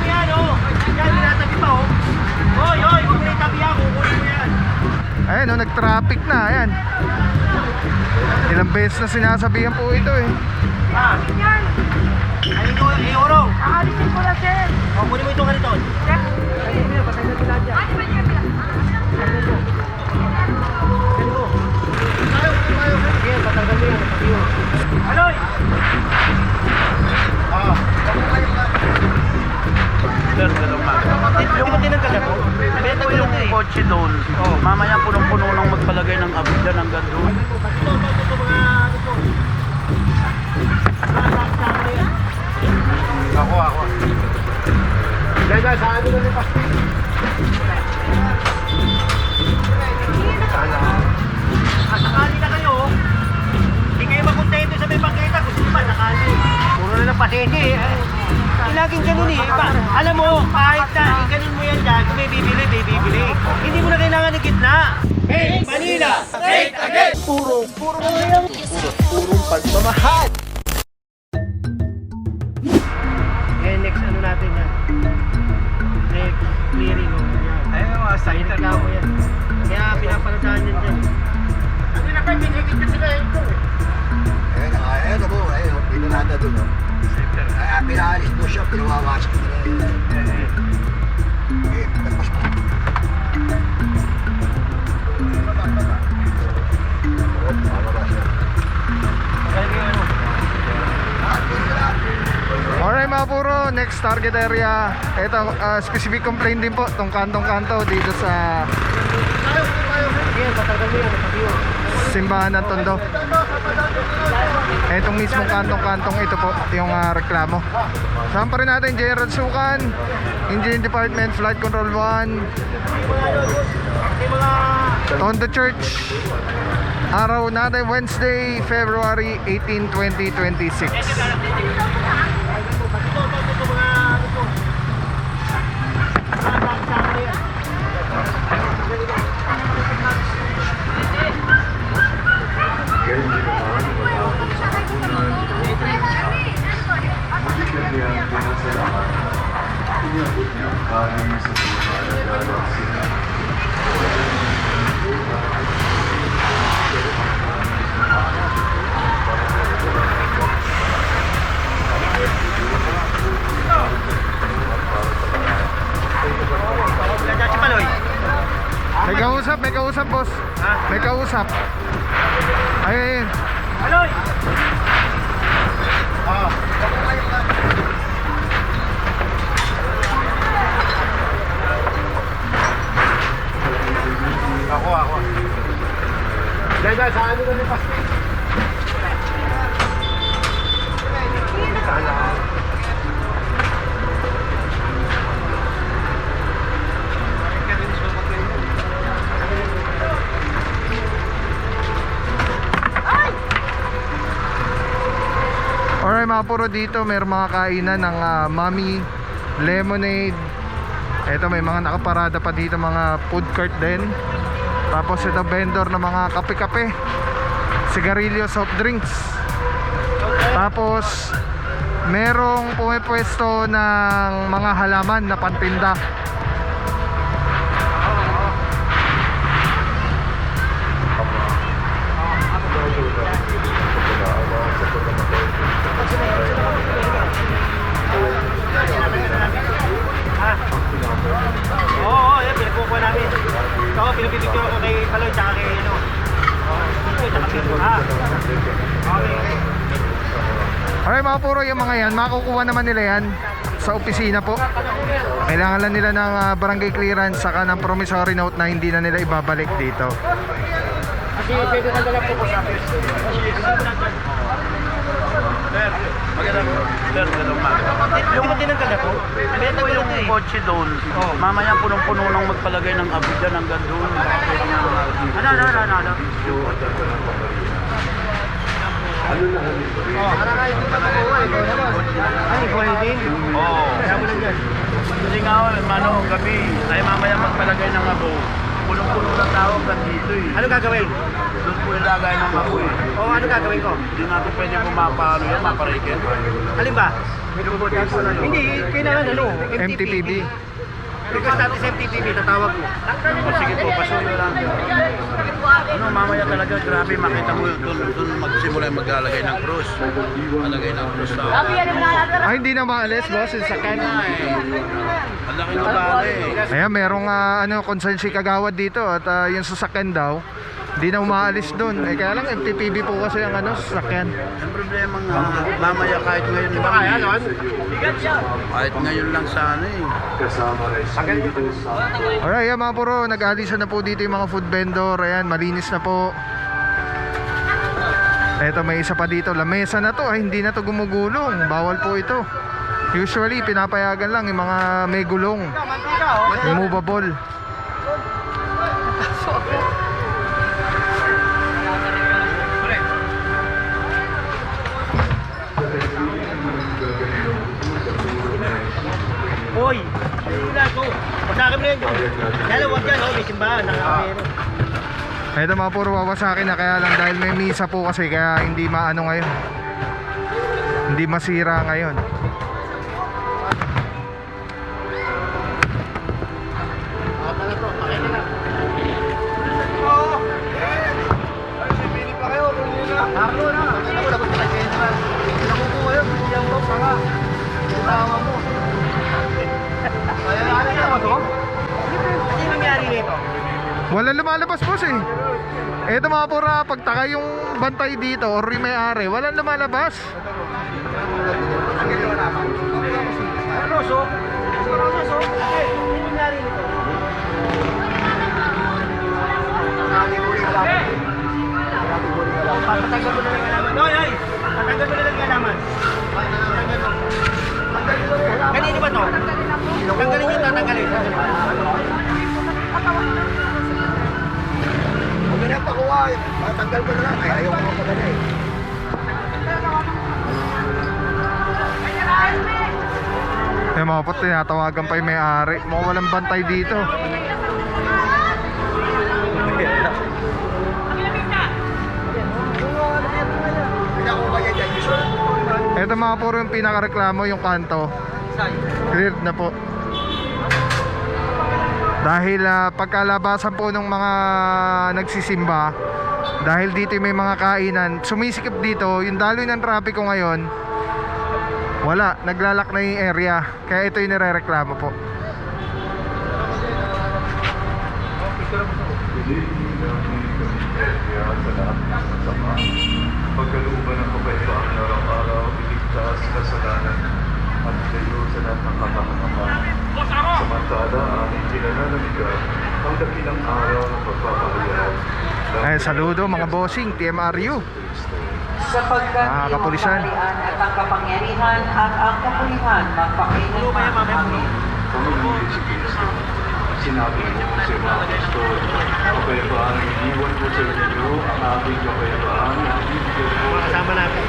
Yan o. Yan, tinatabi pa o. Hoy, hoy, huwag mo na itabi ako. Kukunin mo yan. Ayun o, nag-traffic na. Ayan. Ilang beses na sinasabihan po ito eh. Ah. Ayun ko, Orong. Aalisin ko na, sir. O, kunin mo itong kaniton. Ayun na, patay na sila dyan. Sige, patanggal mo yan. Aloy! Yung mo tinanggal ako. Ito yung kotse doon. Mamaya punong-puno nang magpalagay ng abida ng doon. Ako. Guys, saan mo na yung pasti? Sakali na kayo. Hindi kayo makontento sa may pangkita. Gusto nyo ba, sakali. Puro na ng pasensya eh. Laging ganun eh. Alam mo, kahit na ganun mo yan dyan, kung may bibili. Hindi mo na kailangan ng gitna. Hey, Manila! Straight again! Purong pagmamahal! Eh, next ano natin yan? Next clearing o yan. Ayun mga Ayun, reklamo yan. Kaya pinapanoodaan yan dyan. Ano na kayo, pinigit na sila ito eh. Ayun ako, ayun, pinunada doon. Pinaalis mo siya, pinawawasak ko na yun. Nagpas mo. Alright mga puro, next target area. Ito, specific complaint din po itong kantong-kanto dito sa Sige, patanggal mo yan, matabi yun. simbahan ng Tondo. Itong mismong kantong-kantong ito po yung reklamo. Saan pa rin natin, General Sukan, Engineering Department, Flight Control 1, Tondo Church. Araw natin Wednesday, February 18, 2026. May kausap boss. Ha? May kausap. Ayun. Aloy! Ako. Guys, saan mo na yung pasti? Alright mga puro, dito mayroong mga kainan ng Mami Lemonade. Ito may mga nakaparada pa dito, mga food cart din. Tapos ito vendor ng mga kape-kape, sigarilyo, soft drinks. Tapos merong pumipwesto ng mga halaman na pantinda. Oo, yan, pinagkukuha namin. Ito, pinapipicture ako kay Paloy, tsaka kay ano. Dito, tsaka Pirko. Okay. Alright mga puro, yung mga yan, makukuha naman nila yan sa opisina po. Kailangan lang nila ng barangay clearance saka ng promissory note na hindi na nila ibabalik dito. Kasi pwede na dala po ko sa akin. Magandang umaga. Yung mo tinanggal ako. Ito yung kotse doon. Mamaya punong-puno nang magpalagay ng abida ng doon. Ano? Ay, ikaw din? Oo. Kaya mo lang dyan. Kasi nga, gabi, tayo mamaya magpalagay ng abo. Punong-puno ng tao. hanggang dito eh. Ano gagawin? Doon po ilagay ng ako eh. O ano gagawin ko? Hindi natin pwede bumapano yan, maparikin. Alin ba? Hindi, kailangan ano? MTPB. Request natin sa MTPB, tatawag mo. O sige po, pasuyo lang. Ano, mamaya talaga, grabe, makita mo doon magsimula yung maglalagay ng cross. Malagay ng cross na. Ay, hindi na maalis, boss. Yung sakyan. Ang laki ng bali eh. Ayan, merong concern si Kagawad dito at yung sasakyan daw, hindi na umaalis doon. Eh, kaya lang MTPB po kasi ang sasakyan. Ang problema nga, mamaya kahit ngayon lang. Kaya nun? Kahit ngayon lang sana eh. Alright, yan mga puro, nag-aalisan na po dito yung mga food vendor. Ayan, malinis na po. Eto, may isa pa dito. Lamesa na to, ay hindi na to gumugulong. Bawal po ito. Usually, pinapayagan lang yung mga may gulong. Yung movable. Hoy! Ayun ko. Pasakin mo yan yun. Kaya huwag yan, may simbahan. Nakakero. Eto mga puro wawasakin na, kaya lang dahil may misa po kasi, kaya hindi maano ngayon. Hindi masira ngayon. Arlo na. Ako lagot pa kayo naman. Nakukuha yun. Hindi ang box. Saka. Tama mo. Kaya ano na ba ito? Ano yung nangyari nito? Wala lumalabas boss eh. Eto mga pura, pagtaka yung bantay dito or yung may-ari, wala lumalabas. Roso? Roso? Okay. Ano yung nangyari nito? Patanggal mo na lang alaman. Hoy! Patanggal mo na lang alaman. Kanino ba to? Tanggalin nyo, tatanggalin. Huwag na yung pakuha. Matanggal ko na lang. Ay, ayaw ko pa na eh. Eh mga po, tinatawagan pa yung may-ari. Mukhang walang bantay dito. Pinakuha yan dyan. Eto mga puro yung pinakareklamo, yung kanto. Cleared na po. Dahil pagkalabasan po ng mga nagsisimba, dahil dito may mga kainan, sumisikip dito, yung daloy ng trapiko ngayon, wala, naglalak na yung area. Kaya ito yung nirereklamo po. Pagkalooban ng kapayapaan araw-araw, iligtas kasalanan at layo sa lahat ng kapahamakan. Samantala, aming pinananamigan ang dakilang araw ng pagpapahayag. Eh, saludo mga bossing, TMRU. Sapagkat Mga iyong kapulisan. kaharian at ang kapangyarihan at ang kapulihan magpakailanman. Amen. Panginoon Yesu Cristo, sinabi mo sa mga apostol, kapayapaan ang iniwan ko sa inyo, ang aking kapayapaan ang ibigay ko sa Kasama natin.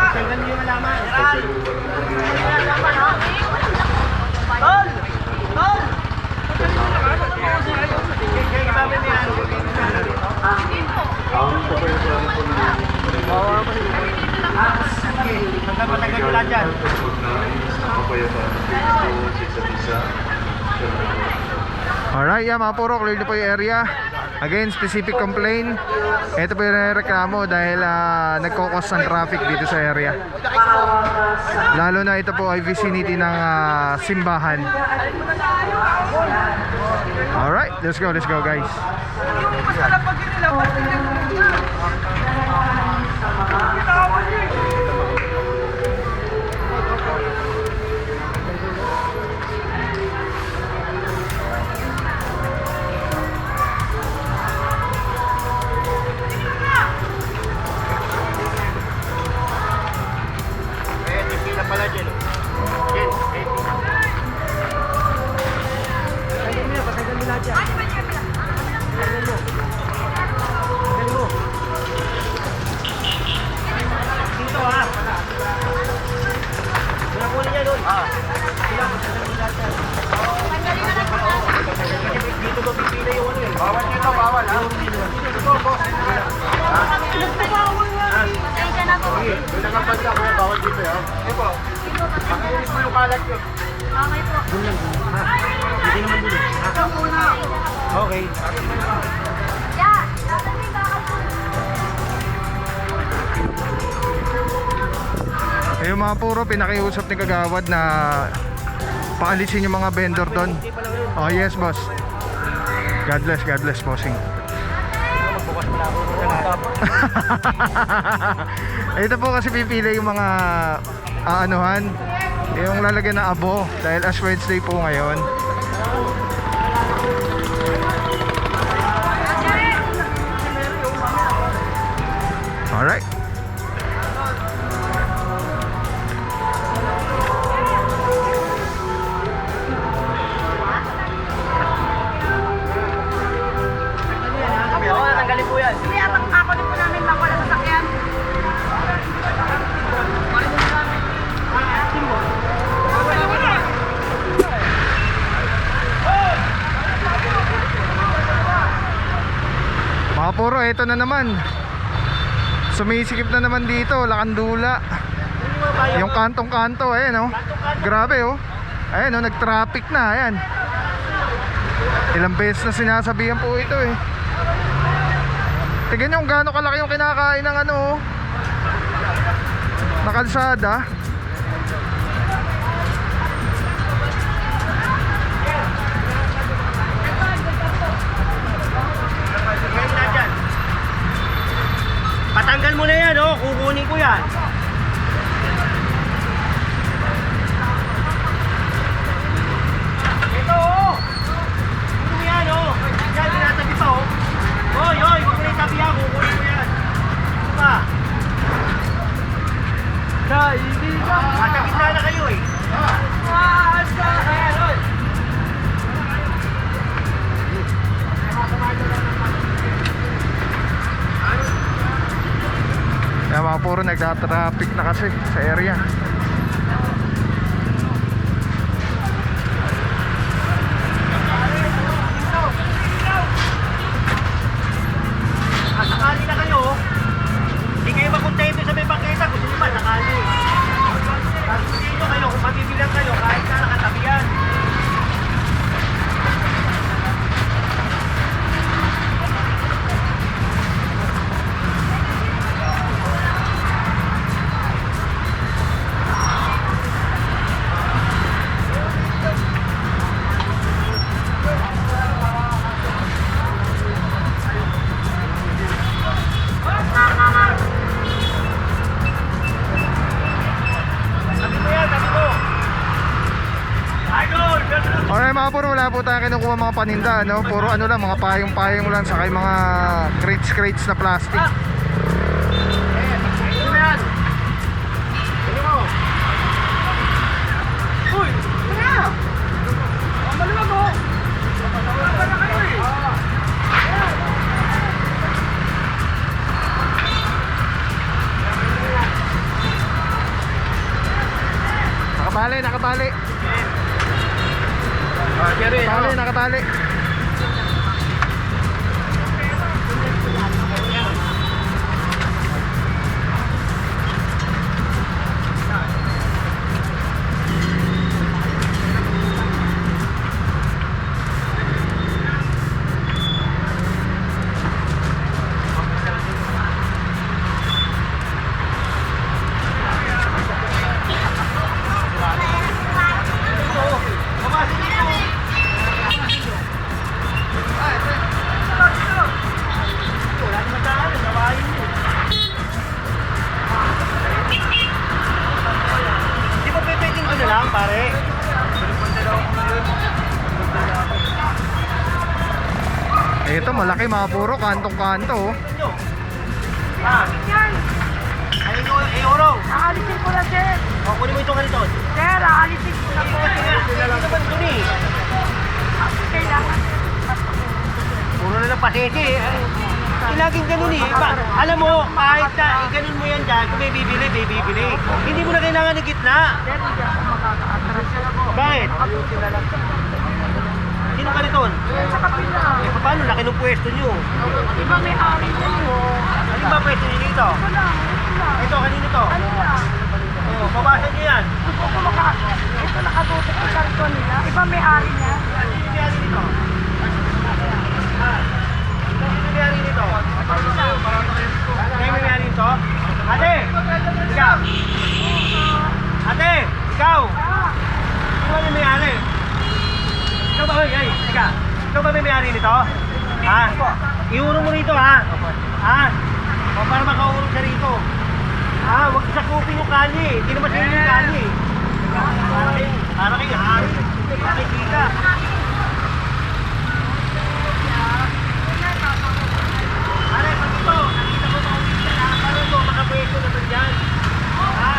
Tanggal nyo yung alaman. Tol! Tol! ang kapayapaan ng Panginoon. Pagkapatagal nyo lahat dyan. Pagnais ng kapayapaan ng Kristo sa isa't isa. Alright, yeah, mga puro, clear na po yung area. Again, specific complaint. Ito po yung reklamo dahil nagkukos ng traffic dito sa area. Lalo na ito po ay vicinity ng simbahan. Alright, let's go guys. Pala dyan. Jen, patanggal mo yan, patanggal mo lahat yan. Patanggal mo. Patanggal mo. Dito ha. Wala po na yan doon. Sila, patanggal mo lahat yan. Okay. Yung mga puro pinakiusap ni Kagawad na paalisin yung mga vendor doon. Oh yes boss. God bless bossing. Ito po kasi pipili yung mga aanuhan, yung lalagyan ng abo dahil Ash Wednesday po ngayon. Alright. Oo, natanggalin po yan. Sige, atang kakulit po namin mawala sa sakyan. Mga puro, ito na naman. Sumisikip na naman dito, Lakandula. Yung kantong-kanto, ayan oh. Grabe oh. Ayan oh, nag-traffic na, ayan. Ilang beses na sinasabihan po ito eh. Tignan nyo kung gaano kalaki yung kinakain ng ano oh, na kalsada. Patanggal mo na yan, oh. Kukunin ko yan. Ito, oh. Kukunin mo yan, oh. Yan, tinatabi pa, oh. Hoy, hoy, huwag mo na itabi yan. Kukunin ko yan. Ito pa. Nasa gitna na kayo, eh. Kaya mga puro nagtatraffic na kasi sa area. Sakali na kayo, hindi kayo makontento sa may bangketa. Gusto nyo ba, sakali. Tapos hindi nyo kayo, kung mabibilang kayo, kahit na nakatabi yan. Alright mga puro, wala po tayo kinukuha mga paninda, no? Puro ano lang, mga payong-payong lang, saka yung mga crates na plastic. Nakatali. Nakatali. Pare. Ito malaki mga puro, kantong-kanto oh. Ayun yung euro. Aalisin ko na, sir. O, kunin mo itong ganito. Sir, aalisin ko na po. Hindi naman ito ni. Kailangan. Puro na lang pasete eh. Laging ganun eh. Alam mo, kahit na ganun mo yan dyan, kung may bibili. Hindi mo na kailangan ng gitna. Sir, hindi ako makaka-atras. Bakit? Sino ka nito? Sa kapila. Eh, paano? Laki ng pwesto nyo. Iba may ari na yun. Ano ba pwesto nyo dito? Ito lang. Ito, kanino to? Ano lang? Oo, babasa nyo yan. Ito nakatutok sa karton nila. Iba may ari niya. Ano yung dito? Kayo may mayari ito? Ate! Ikaw! Ate! Ikaw! Ikaw ba may mayari? Ikaw ba? Ay, teka. Ikaw ba may mayari nito? Ha? Iurong mo rito ha? Ha? O para makaurong siya rito. Ha? Huwag sakupin yung kalye. Hindi naman sa'yo yung kalye. Para kayo hari. Makikita. Are, pag ito, nakita ko makawin ka na. Para ito, makapwesto naman dyan. Ha?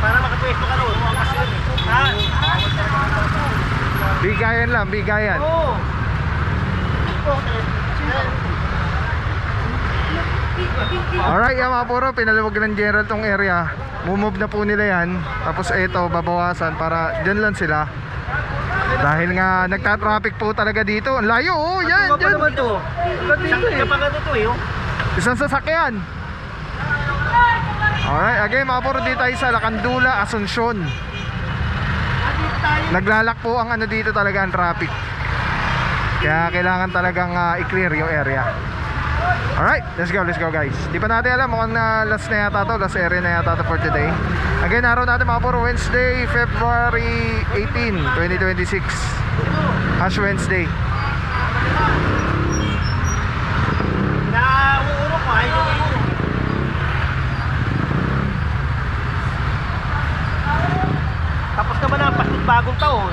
Para makapwesto ka ron. Ha? Bigayan lang, bigayan. Oo. Alright, yung mga puro, pinaluwag ng general tong area. Mumove na po nila yan. Tapos eto, babawasan para dyan lang sila. Dahil nga nagta-traffic po talaga dito. Ang layo, oh, yan, Ano ba dyan. naman to? Isang pa to eh, oh. Isang sasakyan. Alright, again mga puro, dito tayo sa Lacandula, Asuncion. Naglalak po ang ano dito talaga, ang traffic. Kaya kailangan talagang i-clear yung area. Alright, let's go guys. Di pa natin alam mukhang last na yata to, last area na yata to for today. Again, araw natin mga puro, Wednesday, February 18, 2026. Ash Wednesday. Nauuro ko, ay nauuro. Tapos naman ang bagong taon.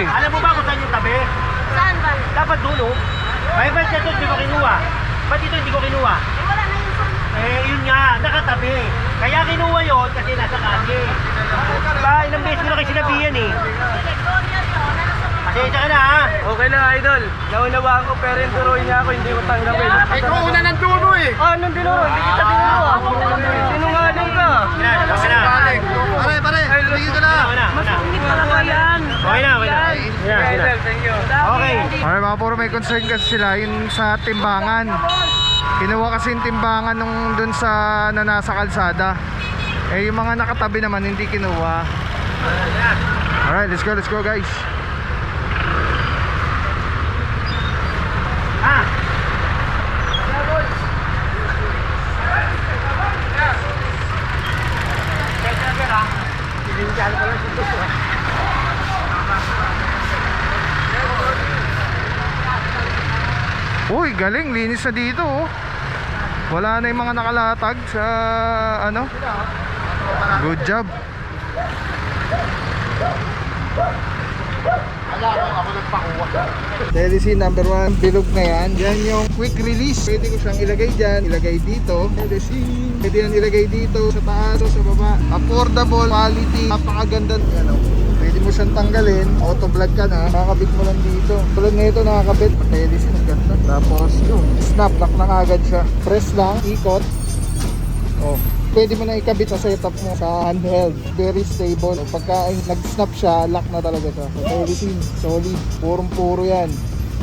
Alam mo ba kung saan yung tabi? Saan ba? Dapat dulo. May ba't siya ito hindi ko kinuha? Ba't ito hindi ko kinuha? Eh, wala na yung saan. Yun nga, nakatabi. Kaya kinuha yun kasi nasa kage. Diba? Ilang beses ko na kayo sinabihan eh. Pasensya ka na ha. Okay lang, idol. Naunawaan ko pero yung turuin niya ako, hindi ko tanggapin. Ikaw una ng dulo eh. Ah, nung dinuro, hindi kita dinuro. Sinungaling ka. Okay na. Pare, tumigil ka na. Okay na. Hindi talaga yan. Okay na. Idol, thank you. Okay. Alright mga puro, may concern kasi sila yung sa timbangan. Kinuha kasi yung timbangan nung dun sa na nasa kalsada. Yung mga nakatabi naman hindi kinuha. Alright, let's go guys. Ah. Uy, galing, linis na dito oh. Wala na yung mga nakalatag sa ano. Good job. Telecine number 1, bilog na yan. Yan yung quick release. Pwede ko siyang ilagay dyan, ilagay dito. Telecine, pwede yan ilagay dito, sa taas o sa baba. Affordable, quality, napakaganda. Yan o. Pwede mo siyang tanggalin, auto vlog ka na, nakakabit mo lang dito. Tulad na ito, nakakabit. Telecine, ang ganda. Tapos yun, snap, lock na agad siya. Press lang, ikot. Oh, pwede mo na ikabit sa setup mo sa handheld. Very stable. Pagka nag-snap siya, lock na talaga siya. So, Telecine, solid. Purong-puro yan.